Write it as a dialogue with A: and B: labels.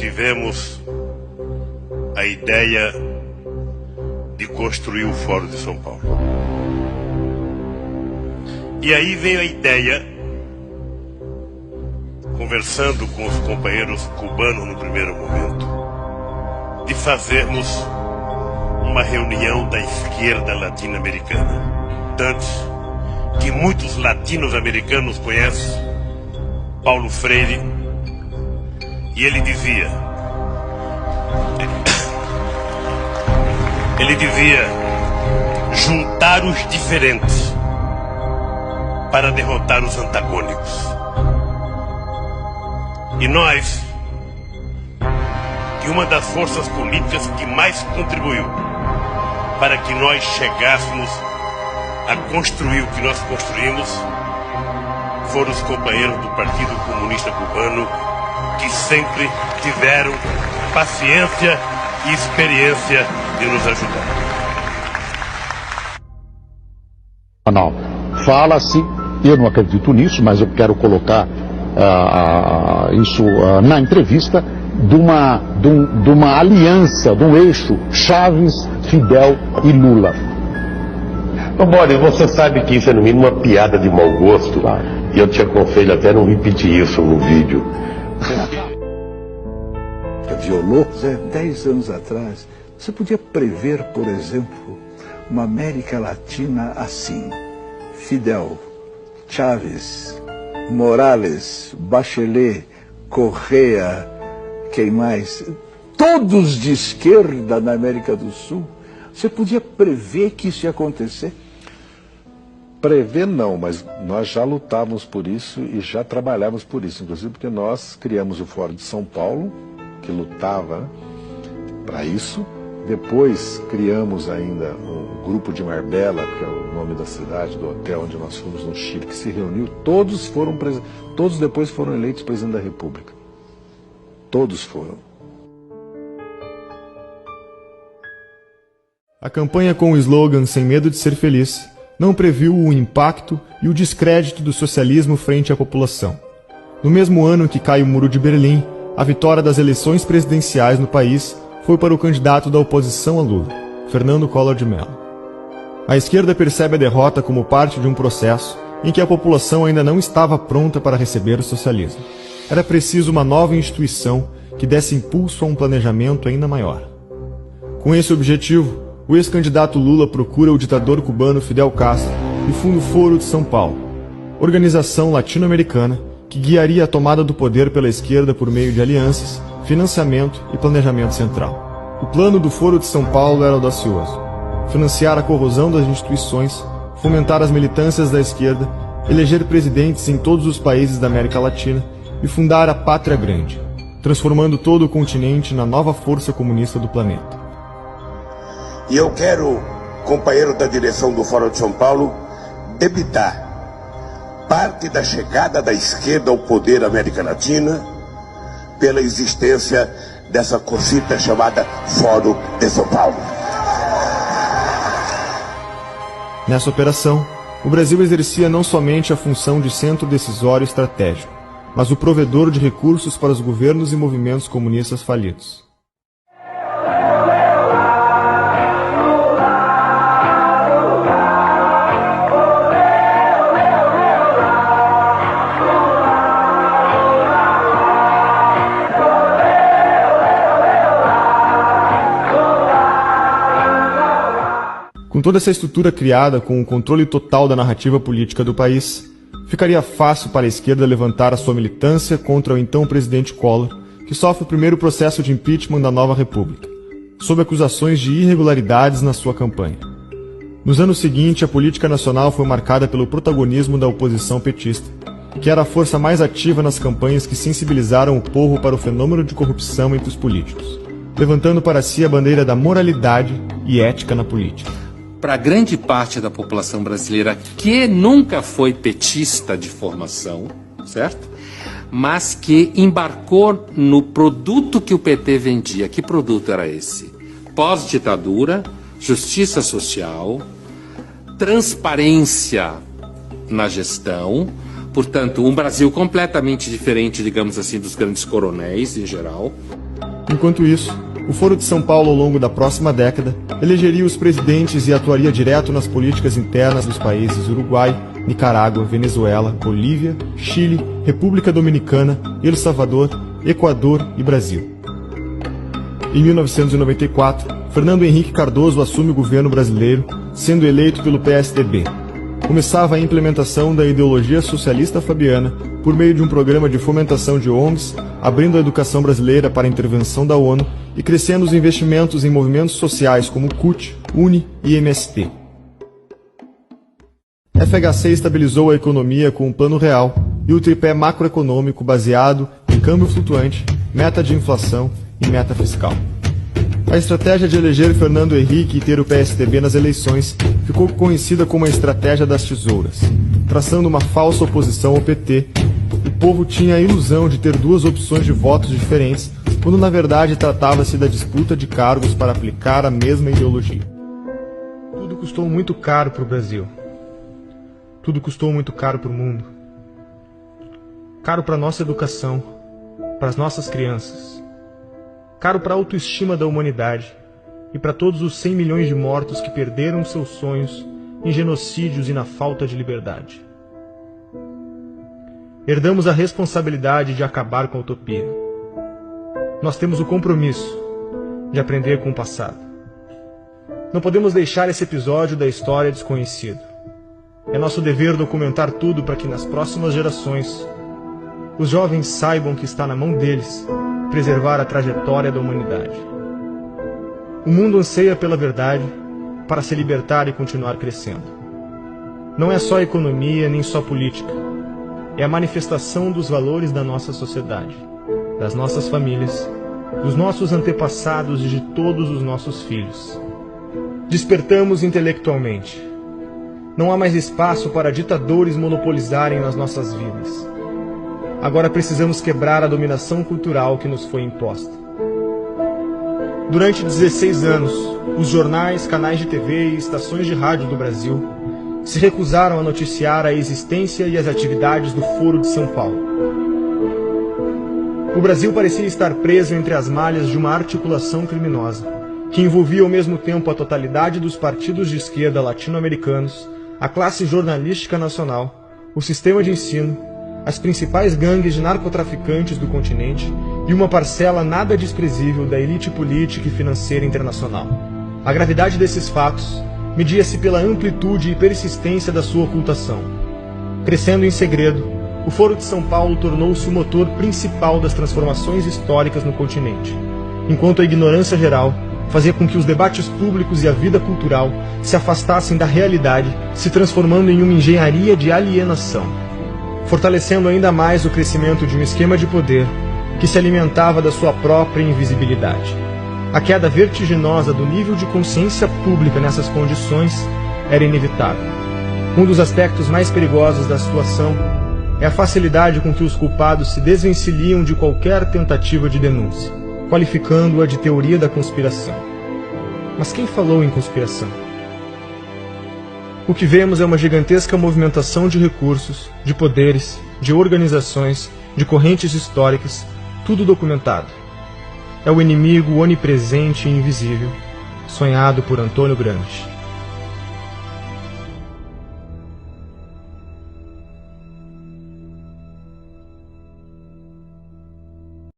A: tivemos a ideia de construir o Fórum de São Paulo. E aí veio a ideia, conversando com os companheiros cubanos no primeiro momento, de fazermos uma reunião da esquerda latino-americana. Tanto que muitos latinos-americanos conhecem Paulo Freire, e ele dizia juntar os diferentes para derrotar os antagônicos. E nós, que uma das forças políticas que mais contribuiu para que nós chegássemos a construir o que nós construímos, foram os companheiros do Partido Comunista Cubano, que sempre tiveram paciência e experiência de nos ajudar.
B: Não, fala-se, eu não acredito nisso, mas eu quero colocar isso na entrevista, de uma aliança, de um eixo Chaves, Fidel e Lula.
C: Boris, você sabe que isso é no mínimo uma piada de mau gosto, claro. E eu te aconselho até não repetir isso no vídeo.
D: Violou 10 anos atrás, você podia prever, por exemplo, uma América Latina assim: Fidel, Chávez, Morales, Bachelet, Correa, quem mais? Todos de esquerda na América do Sul. Você podia prever que isso ia acontecer?
E: Prever não, mas nós já lutávamos por isso e já trabalhávamos por isso, inclusive porque nós criamos o Fórum de São Paulo, que lutava para isso. Depois criamos ainda o Grupo de Marbella, que é o nome da cidade, do hotel onde nós fomos no Chile, que se reuniu. Todos depois foram eleitos presidente da República. Todos foram.
F: A campanha com o slogan "Sem medo de ser feliz" não previu o impacto e o descrédito do socialismo frente à população. No mesmo ano que cai o Muro de Berlim, a vitória das eleições presidenciais no país foi para o candidato da oposição a Lula, Fernando Collor de Mello. A esquerda percebe a derrota como parte de um processo em que a população ainda não estava pronta para receber o socialismo. Era preciso uma nova instituição que desse impulso a um planejamento ainda maior. Com esse objetivo, o ex-candidato Lula procura o ditador cubano Fidel Castro e funda o Foro de São Paulo, organização latino-americana que guiaria a tomada do poder pela esquerda por meio de alianças, financiamento e planejamento central. O plano do Foro de São Paulo era audacioso: financiar a corrosão das instituições, fomentar as militâncias da esquerda, eleger presidentes em todos os países da América Latina e fundar a Pátria Grande, transformando todo o continente na nova força comunista do planeta.
C: E eu quero, companheiro da direção do Fórum de São Paulo, debitar parte da chegada da esquerda ao poder na América Latina pela existência dessa cosita chamada Fórum de São Paulo.
F: Nessa operação, o Brasil exercia não somente a função de centro decisório estratégico, mas o provedor de recursos para os governos e movimentos comunistas falidos. Com toda essa estrutura criada com o controle total da narrativa política do país, ficaria fácil para a esquerda levantar a sua militância contra o então presidente Collor, que sofre o primeiro processo de impeachment da nova república, sob acusações de irregularidades na sua campanha. Nos anos seguintes, a política nacional foi marcada pelo protagonismo da oposição petista, que era a força mais ativa nas campanhas que sensibilizaram o povo para o fenômeno de corrupção entre os políticos, levantando para si a bandeira da moralidade e ética na política.
G: Para grande parte da população brasileira que nunca foi petista de formação, certo? Mas que embarcou no produto que o PT vendia. Que produto era esse? Pós-ditadura, justiça social, transparência na gestão, portanto, um Brasil completamente diferente, digamos assim, dos grandes coronéis em geral.
F: Enquanto isso, o Foro de São Paulo, ao longo da próxima década, elegeria os presidentes e atuaria direto nas políticas internas dos países Uruguai, Nicarágua, Venezuela, Bolívia, Chile, República Dominicana, El Salvador, Equador e Brasil. Em 1994, Fernando Henrique Cardoso assume o governo brasileiro, sendo eleito pelo PSDB. Começava a implementação da ideologia socialista fabiana por meio de um programa de fomentação de ONGs, abrindo a educação brasileira para a intervenção da ONU e crescendo os investimentos em movimentos sociais como CUT, UNE e MST. FHC estabilizou a economia com um plano real e o tripé macroeconômico baseado em câmbio flutuante, meta de inflação e meta fiscal. A estratégia de eleger Fernando Henrique e ter o PSDB nas eleições ficou conhecida como a estratégia das tesouras. Traçando uma falsa oposição ao PT, o povo tinha a ilusão de ter duas opções de votos diferentes, quando na verdade tratava-se da disputa de cargos para aplicar a mesma ideologia. Tudo custou muito caro para o Brasil. Tudo custou muito caro para o mundo. Caro para a nossa educação, para as nossas crianças. Caro para a autoestima da humanidade e para todos os 100 milhões de mortos que perderam seus sonhos em genocídios e na falta de liberdade. Herdamos a responsabilidade de acabar com a utopia. Nós temos o compromisso de aprender com o passado. Não podemos deixar esse episódio da história desconhecido. É nosso dever documentar tudo para que nas próximas gerações os jovens saibam que está na mão deles preservar a trajetória da humanidade. O mundo anseia pela verdade para se libertar e continuar crescendo. Não é só economia nem só política. É a manifestação dos valores da nossa sociedade, das nossas famílias, dos nossos antepassados e de todos os nossos filhos. Despertamos intelectualmente. Não há mais espaço para ditadores monopolizarem nas nossas vidas. Agora precisamos quebrar a dominação cultural que nos foi imposta. Durante 16 anos, os jornais, canais de TV e estações de rádio do Brasil se recusaram a noticiar a existência e as atividades do Foro de São Paulo. O Brasil parecia estar preso entre as malhas de uma articulação criminosa, que envolvia ao mesmo tempo a totalidade dos partidos de esquerda latino-americanos, a classe jornalística nacional, o sistema de ensino, as principais gangues de narcotraficantes do continente e uma parcela nada desprezível da elite política e financeira internacional. A gravidade desses fatos media-se pela amplitude e persistência da sua ocultação. Crescendo em segredo, o Foro de São Paulo tornou-se o motor principal das transformações históricas no continente, enquanto a ignorância geral fazia com que os debates públicos e a vida cultural se afastassem da realidade, se transformando em uma engenharia de alienação, fortalecendo ainda mais o crescimento de um esquema de poder que se alimentava da sua própria invisibilidade. A queda vertiginosa do nível de consciência pública nessas condições era inevitável. Um dos aspectos mais perigosos da situação é a facilidade com que os culpados se desvencilham de qualquer tentativa de denúncia, qualificando-a de teoria da conspiração. Mas quem falou em conspiração? O que vemos é uma gigantesca movimentação de recursos, de poderes, de organizações, de correntes históricas, tudo documentado. É o inimigo onipresente e invisível, sonhado por Antônio Gramsci.